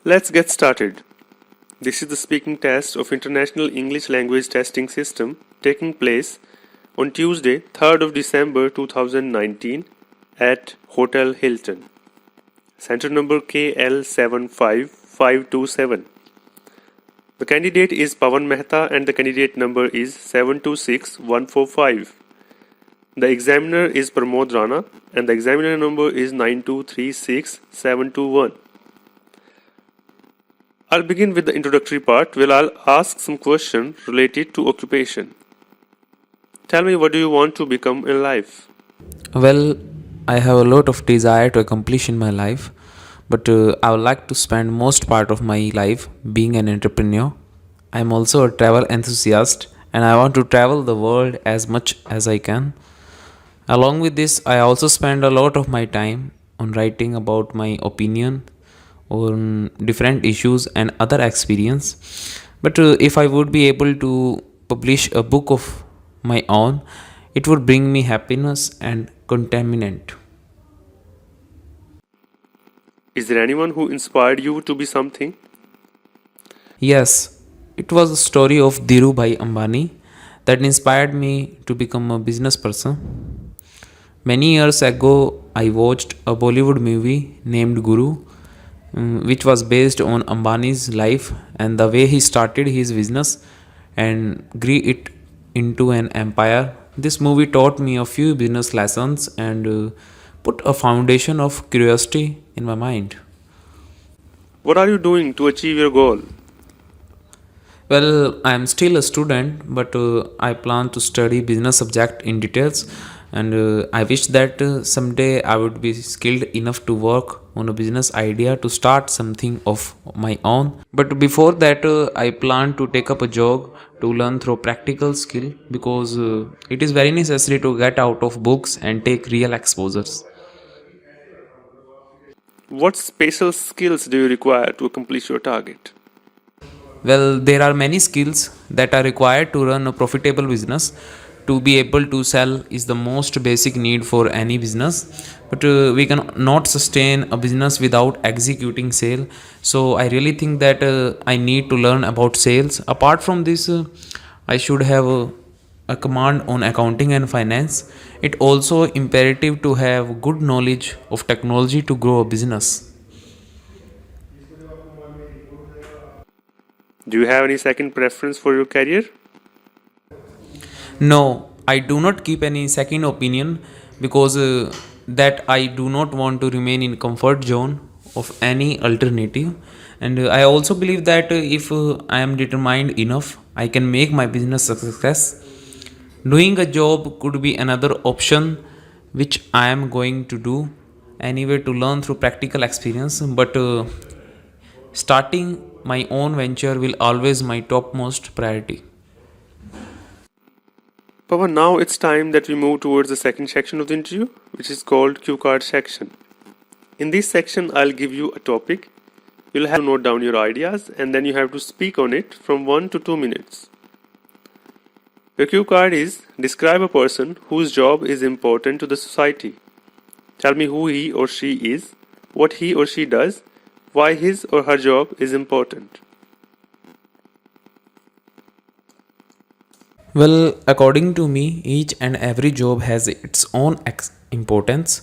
Let's get started. This is the speaking test of International English Language Testing System taking place on Tuesday, 3rd of December 2019 at Hotel Hilton. Center number KL75527. The candidate is Pawan Mehta and the candidate number is 726145. The examiner is Pramod Rana and the examiner number is 9236721. I'll begin with the introductory part where I'll ask some questions related to occupation. Tell me, what do you want to become in life? Well, I have a lot of desire to accomplish in my life, but I would like to spend most part of my life being an entrepreneur. I am also a travel enthusiast and I want to travel the world as much as I can. Along with this, I also spend a lot of my time on writing about my opinion on different issues and other experience. But if I would be able to publish a book of my own, it would bring me happiness and contentment. Is there anyone who inspired you to be something? Yes, it was the story of Dhirubhai Ambani that inspired me to become a business person. Many years ago, I watched a Bollywood movie named Guru, which was based on Ambani's life and the way he started his business and grew it into an empire. This movie taught me a few business lessons and put a foundation of curiosity in my mind. What are you doing to achieve your goal? Well, I am still a student, but I plan to study business subject in details, and I wish that someday I would be skilled enough to work on a business idea to start something of my own. But before that, I plan to take up a job to learn through practical skill because it is very necessary to get out of books and take real exposures. What special skills do you require to accomplish your target? Well, there are many skills that are required to run a profitable business. To be able to sell is the most basic need for any business, but we can not sustain a business without executing sale. So I really think that I need to learn about sales. Apart from this, I should have a command on accounting and finance. It also imperative to have good knowledge of technology to grow a business. Do you have any second preference for your career? No, I do not keep any second opinion because that I do not want to remain in comfort zone of any alternative. And I also believe that if I am determined enough, I can make my business a success. Doing a job could be another option which I am going to do anyway to learn through practical experience. But starting my own venture will always my topmost priority. Papa, now it's time that we move towards the second section of the interview, which is called Cue Card section. In this section, I'll give you a topic. You'll have to note down your ideas and then you have to speak on it from 1 to 2 minutes. Your cue card is: describe a person whose job is important to the society. Tell me who he or she is, what he or she does, why his or her job is important. Well, according to me, each and every job has its own importance.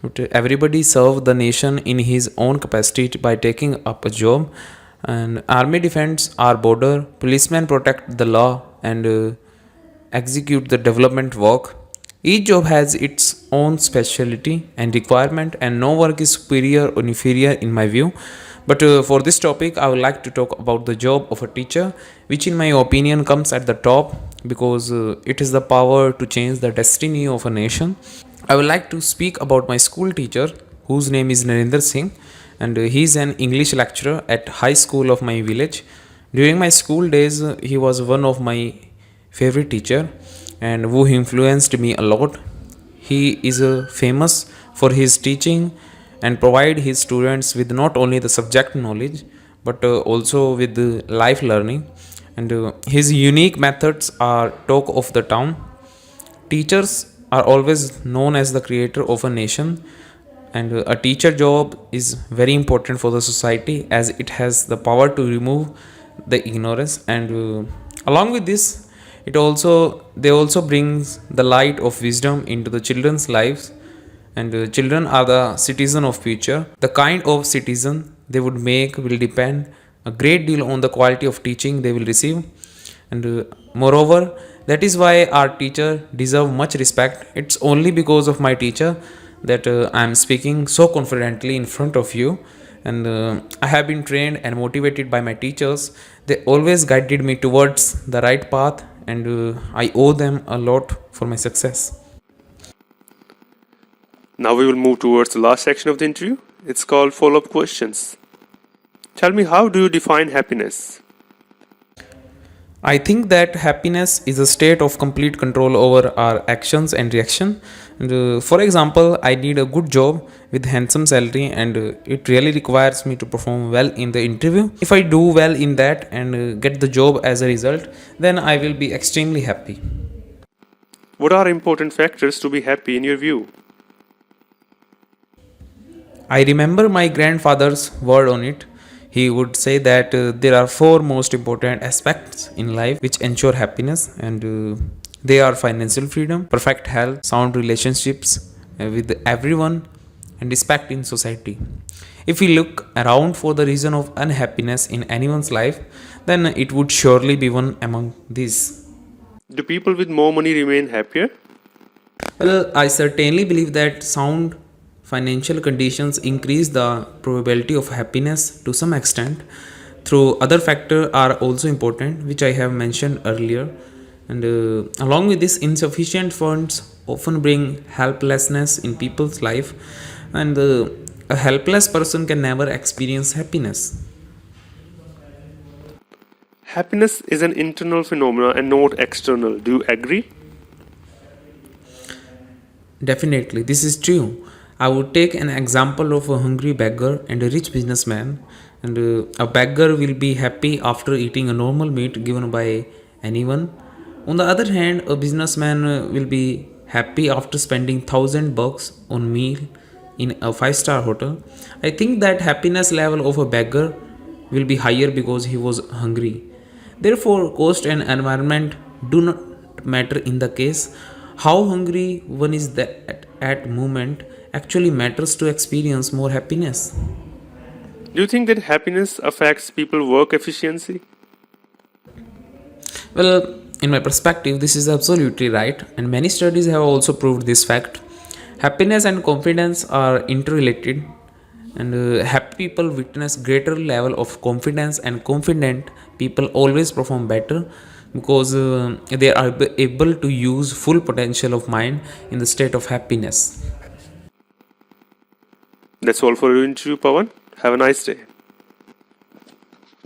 But everybody serve the nation in his own capacity by taking up a job. And army defends our border, policemen protect the law and execute the development work. Each job has its own specialty and requirement, and no work is superior or inferior in my view. But for this topic, I would like to talk about the job of a teacher, which, in my opinion, comes at the top because it is the power to change the destiny of a nation. I would like to speak about my school teacher, whose name is Narendra Singh, and he is an English lecturer at high school of my village. During my school days, he was one of my favorite teacher and who influenced me a lot. He is famous for his teaching and provide his students with not only the subject knowledge but also with the life learning, and his unique methods are talk of the town. Teachers are always known as the creator of a nation. And a teacher job is very important for the society as it has the power to remove the ignorance. And along with this, it also they also brings the light of wisdom into the children's lives. And children are the citizen of future. The kind of citizen they would make will depend a great deal on the quality of teaching they will receive. And moreover, that is why our teacher deserve much respect. It's only because of my teacher that I am speaking so confidently in front of you. And I have been trained and motivated by my teachers. They always guided me towards the right path, and I owe them a lot for my success. Now we will move towards the last section of the interview. It's called follow-up questions. Tell me, how do you define happiness? I think that happiness is a state of complete control over our actions and reaction. And, for example, I need a good job with handsome salary, and it really requires me to perform well in the interview. If I do well in that and get the job as a result, then I will be extremely happy. What are important factors to be happy in your view? I remember my grandfather's word on it. He would say that there are four most important aspects in life which ensure happiness, and they are financial freedom, perfect health, sound relationships with everyone, and respect in society. If we look around for the reason of unhappiness in anyone's life, then it would surely be one among these. Do people with more money remain happier? Well, I certainly believe that sound financial conditions increase the probability of happiness to some extent. Through other factors are also important, which I have mentioned earlier. And along with this, insufficient funds often bring helplessness in people's life, and a helpless person can never experience happiness. Happiness is an internal phenomenon and not external. Do you agree? Definitely, this is true. I would take an example of a hungry beggar and a rich businessman. And a beggar will be happy after eating a normal meat given by anyone. On the other hand, a businessman will be happy after spending $1,000 on meal in a five-star hotel. I think that happiness level of a beggar will be higher because he was hungry. Therefore, cost and environment do not matter in the case. How hungry one is that at moment actually matters to experience more happiness. Do you think that happiness affects people's work efficiency? Well, in my perspective, this is absolutely right, and many studies have also proved this fact. Happiness and confidence are interrelated, and happy people witness greater level of confidence, and confident people always perform better because they are able to use full potential of mind in the state of happiness. That's all for your interview, Pawan. Have a nice day.